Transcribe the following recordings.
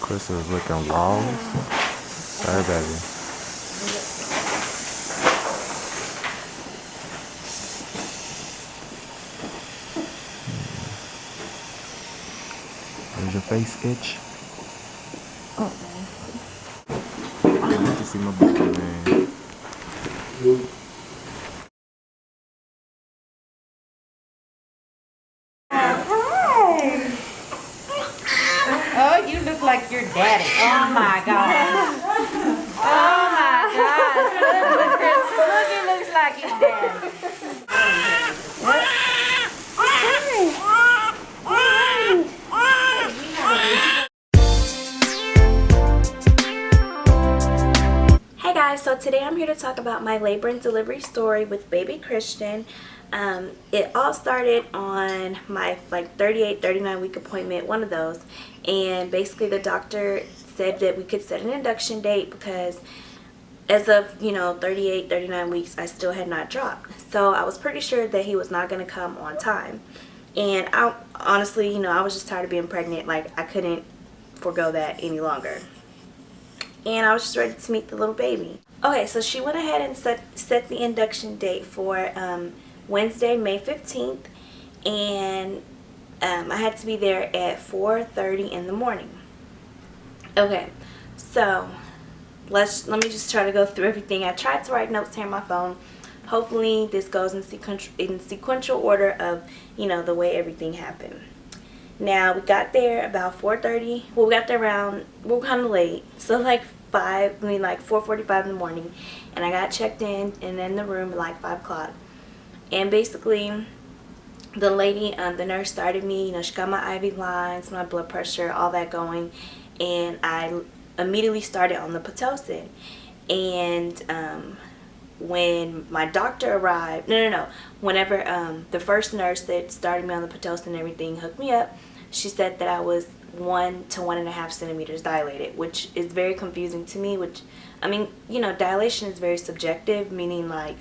Crystal's looking lost. Sorry, baby. There's your face sketch. I need to see my book, man. Oh, you look like your daddy. Oh my God. Oh my God. Look, he looks like his daddy. Hey guys, so today I'm here to talk about my labor and delivery story with baby Christian. It all started on my 39 week appointment, one of those, and basically the doctor said that we could set an induction date because as of 38 39 weeks I still had not dropped, so I was pretty sure that he was not going to come on time. And I honestly, I was just tired of being pregnant. Like, I couldn't forego that any longer, and I was just ready to meet the little baby. Okay, so she went ahead and set the induction date for Wednesday, May 15th, and I had to be there at 4:30 in the morning. Okay, so let me just try to go through everything. I tried to write notes here on my phone. Hopefully this goes in sequential order of the way everything happened. Now, we got there about 4:30. Well, we got there we were kind of late, so like 4:45 in the morning, and I got checked in and in the room at like 5 o'clock. And basically, the lady, the nurse started me. She got my IV lines, my blood pressure, all that going, and I immediately started on the Pitocin. And when my doctor arrived, whenever the first nurse that started me on the Pitocin and everything hooked me up, she said that I was 1 to 1.5 centimeters dilated, which is very confusing to me. Which, I mean, dilation is very subjective, meaning like,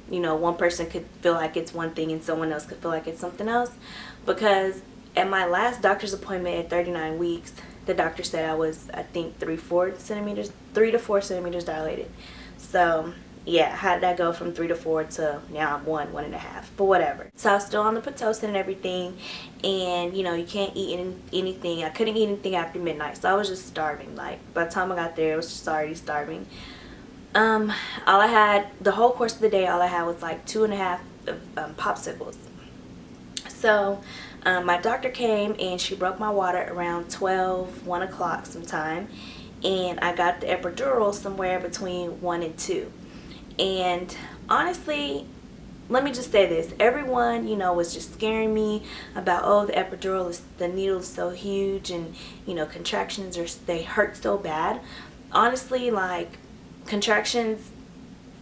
one person could feel like it's one thing and someone else could feel like it's something else. Because at my last doctor's appointment at 39 weeks, the doctor said I was, I think, 3 to 4 centimeters dilated. So yeah, how did I go from 3 to 4 to now I'm 1.5? But whatever. So I was still on the Pitocin and everything, and you can't eat anything. I couldn't eat anything after midnight, so I was just starving. Like, by the time I got there, I was just already starving. All I had, the whole course of the day, all I had was like 2.5 popsicles. So my doctor came and she broke my water around 1 o'clock sometime, and I got the epidural somewhere between 1 and 2. And honestly, let me just say this. Everyone, was just scaring me about, oh, the epidural, the needle is so huge, and, contractions they hurt so bad. Honestly, like, contractions,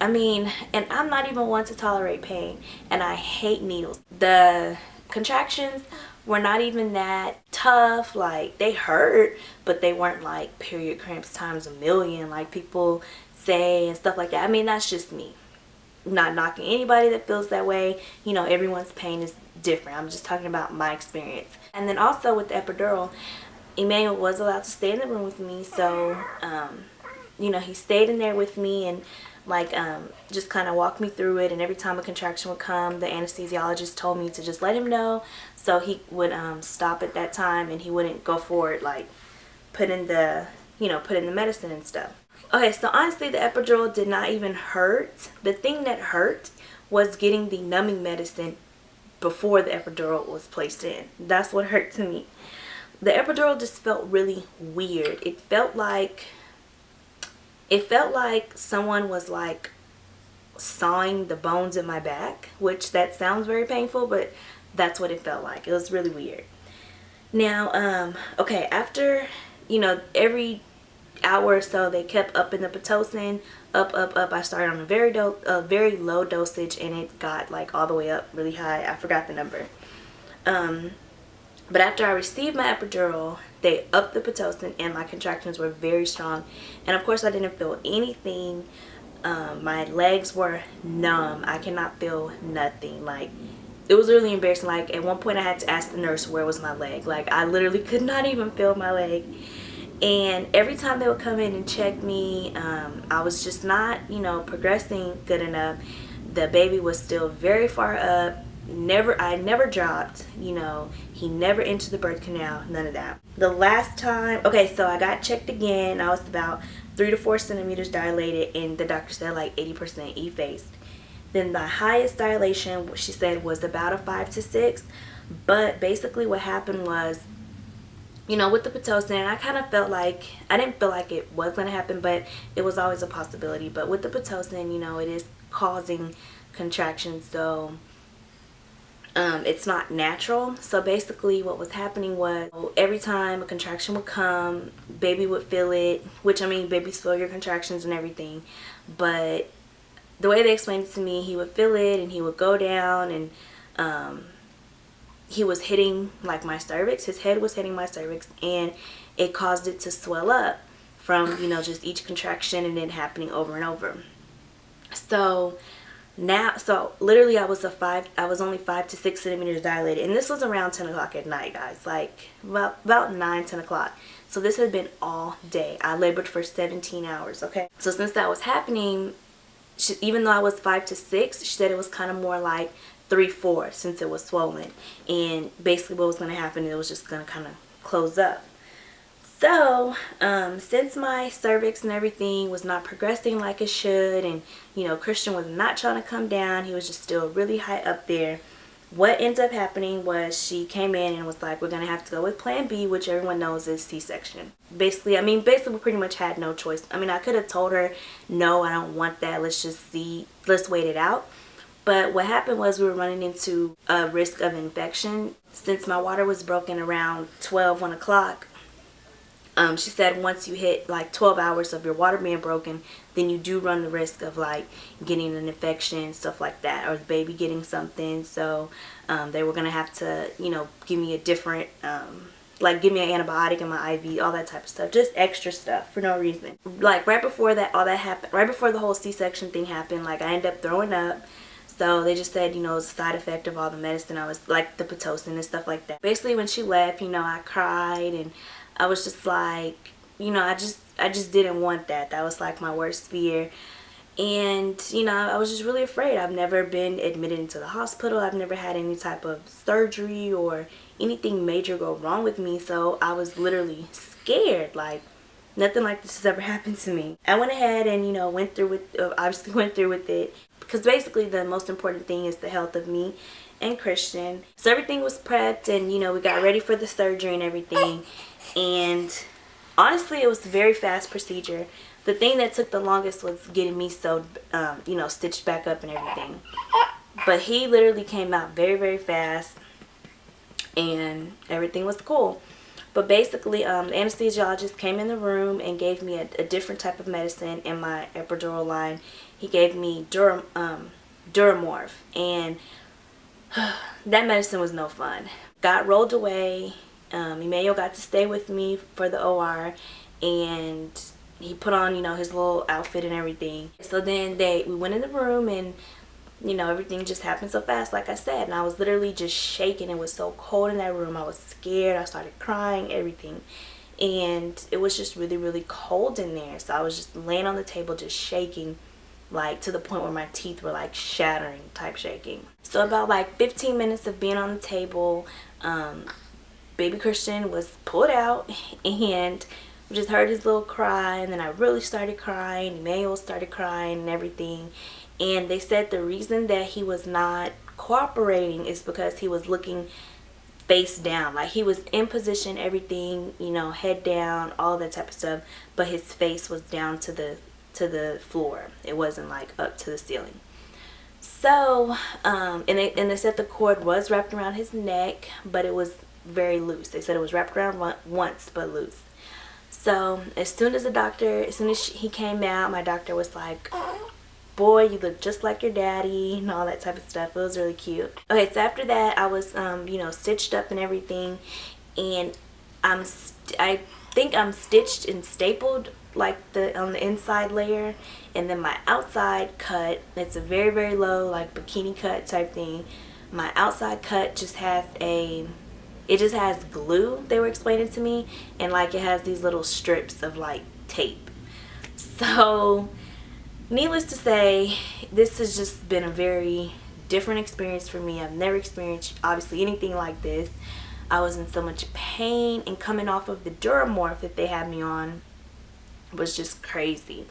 I mean, and I'm not even one to tolerate pain, and I hate needles. The contractions were not even that tough. Like, they hurt, but they weren't like period cramps times a million like people say and stuff like that. I mean, that's just me. I'm not knocking anybody that feels that way. Everyone's pain is different. I'm just talking about my experience. And then also with the epidural, Emmanuel was allowed to stay in the room with me, so he stayed in there with me and just kind of walked me through it. And every time a contraction would come, the anesthesiologist told me to just let him know, so he would stop at that time and he wouldn't go forward, like put in the medicine and stuff. Okay, so honestly, the epidural did not even hurt. The thing that hurt was getting the numbing medicine before the epidural was placed in. That's what hurt to me. The epidural just felt really weird. It felt like someone was like sawing the bones in my back, which that sounds very painful, but that's what it felt like. It was really weird. Now, okay, after, every hour or so, they kept upping the Pitocin, up. I started on a very low dosage, and it got like all the way up really high. I forgot the number. But after I received my epidural, they upped the Pitocin, and my contractions were very strong. And of course, I didn't feel anything. My legs were numb. I cannot feel nothing. Like, it was really embarrassing. Like, at one point I had to ask the nurse where was my leg. Like, I literally could not even feel my leg. And every time they would come in and check me, I was just not, progressing good enough. The baby was still very far up. I never dropped, he never entered the birth canal, none of that. The last time, okay, so I got checked again. I was about 3 to 4 centimeters dilated, and the doctor said like 80% effaced. Then the highest dilation, she said, was about a 5 to 6. But basically what happened was, with the Pitocin, I kind of felt like, I didn't feel like it was going to happen, but it was always a possibility. But with the Pitocin, it is causing contractions, so it's not natural. So basically what was happening was, every time a contraction would come, baby would feel it, which, babies feel your contractions and everything. But the way they explained it to me, he would feel it and he would go down, and he was hitting like my cervix. His head was hitting my cervix, and it caused it to swell up from, just each contraction and then happening over and over. So literally I was only 5 to 6 centimeters dilated, and this was around 10 o'clock at night, guys, like about 9-10 o'clock. So this had been all day. I labored for 17 hours. Okay, so since that was happening, even though I was 5 to 6, she said it was kind of more like 3-4 since it was swollen, and basically what was going to happen, it was just going to kind of close up. So since my cervix and everything was not progressing like it should, and Christian was not trying to come down, he was just still really high up there, what ended up happening was she came in and was like, we're going to have to go with plan B, which everyone knows is C-section. Basically we pretty much had no choice. I could have told her, no, I don't want that, let's wait it out. But what happened was we were running into a risk of infection. Since my water was broken around 1 o'clock, she said once you hit like 12 hours of your water being broken, then you do run the risk of like getting an infection, stuff like that, or the baby getting something. So they were going to have to, give me a different, give me an antibiotic in my IV, all that type of stuff, just extra stuff for no reason. Like right before that, all that happened, right before the whole C-section thing happened, like I ended up throwing up. So they just said, it's a side effect of all the medicine. I was like the Pitocin and stuff like that. Basically when she left, I cried, and I was just like, I just didn't want that. That was like my worst fear. And, I was just really afraid. I've never been admitted into the hospital. I've never had any type of surgery or anything major go wrong with me. So I was literally scared. Like, nothing like this has ever happened to me. I went ahead and, obviously went through with it. Because basically the most important thing is the health of me and Christian. So everything was prepped, and, we got ready for the surgery and everything. And honestly, it was a very fast procedure. The thing that took the longest was getting me sewed, stitched back up and everything. But he literally came out very, very fast, and everything was cool. But basically, the anesthesiologist came in the room and gave me a different type of medicine in my epidural line. He gave me Duramorph, and that medicine was no fun. Got rolled away. Emmanuel got to stay with me for the OR, and he put on, his little outfit and everything. So then we went in the room, and, everything just happened so fast, like I said. And I was literally just shaking. It was so cold in that room. I was scared. I started crying, everything. And it was just really, really cold in there. So I was just laying on the table, just shaking, like to the point where my teeth were like shattering type shaking. So about like 15 minutes of being on the table, baby Christian was pulled out, and we just heard his little cry, and then I really started crying. Emmanuel started crying and everything. And they said the reason that he was not cooperating is because he was looking face down. Like he was in position, everything, head down, all that type of stuff, but his face was down to the floor. It wasn't like up to the ceiling. So and they said the cord was wrapped around his neck, but it was very loose. They said it was wrapped around once but loose. So as soon as he came out, my doctor was like, boy, you look just like your daddy, and all that type of stuff. It was really cute. Okay, so after that, I was stitched up and everything, and I think I'm stitched and stapled like on the inside layer, and then my outside cut, it's a very, very low like bikini cut type thing. My outside cut just has It just has glue, they were explaining to me, and like it has these little strips of like tape. So needless to say, this has just been a very different experience for me. I've never experienced obviously anything like this. I was in so much pain, and coming off of the Duramorph that they had me on was just crazy.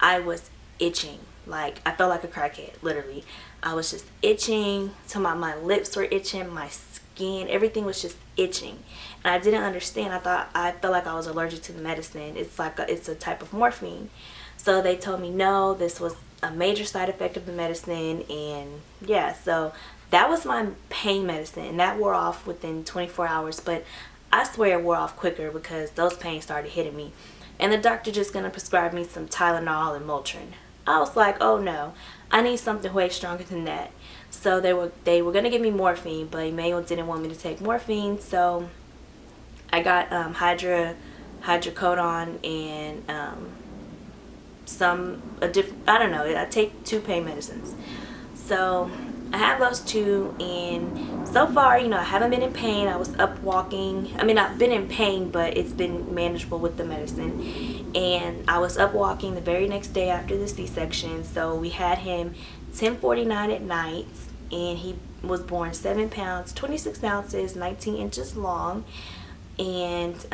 I was itching. Like, I felt like a crackhead, literally. I was just itching to my lips were itching, my skin, everything was just itching. And I didn't understand. I felt like I was allergic to the medicine. It's like it's a type of morphine. So they told me no, this was a major side effect of the medicine, and yeah, so that was my pain medicine, and that wore off within 24 hours, but I swear it wore off quicker because those pains started hitting me. And the doctor just gonna prescribe me some Tylenol and Motrin. I was like, oh no, I need something way stronger than that. So they were gonna give me morphine, but Emmanuel didn't want me to take morphine, so I got hydrocodone and I don't know, I take 2 pain medicines. So I have those 2, and so far, you know, I haven't been in pain. I was up walking. I mean, I've been in pain, but it's been manageable with the medicine. And I was up walking the very next day after the C-section. So we had him 10:49 at night, and he was born 7 pounds, 26 ounces, 19 inches long. And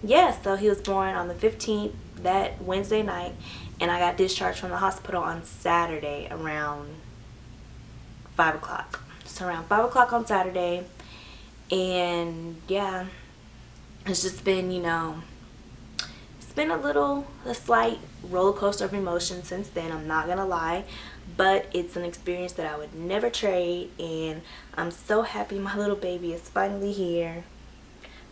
yeah, so he was born on the 15th, that Wednesday night, and I got discharged from the hospital on Saturday around 5 o'clock. So around 5 o'clock on Saturday. And yeah, it's just been, you know, it's been a slight roller coaster of emotions since then, I'm not gonna lie, but it's an experience that I would never trade, and I'm so happy my little baby is finally here.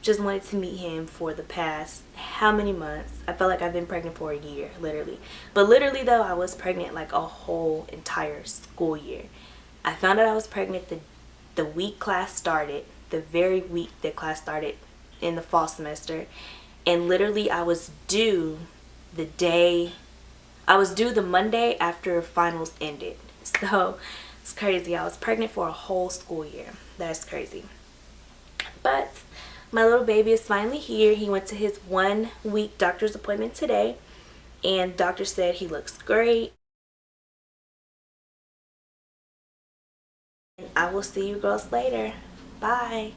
Just wanted to meet him for the past how many months. I felt like I've been pregnant for a year, literally. But literally though, I was pregnant like a whole entire school year. I found out I was pregnant the week class started, the very week that class started in the fall semester. And literally I was due the Monday after finals ended. So it's crazy. I was pregnant for a whole school year. That's crazy. But my little baby is finally here. He went to his 1-week doctor's appointment today, and doctor said he looks great. And I will see you girls later. Bye.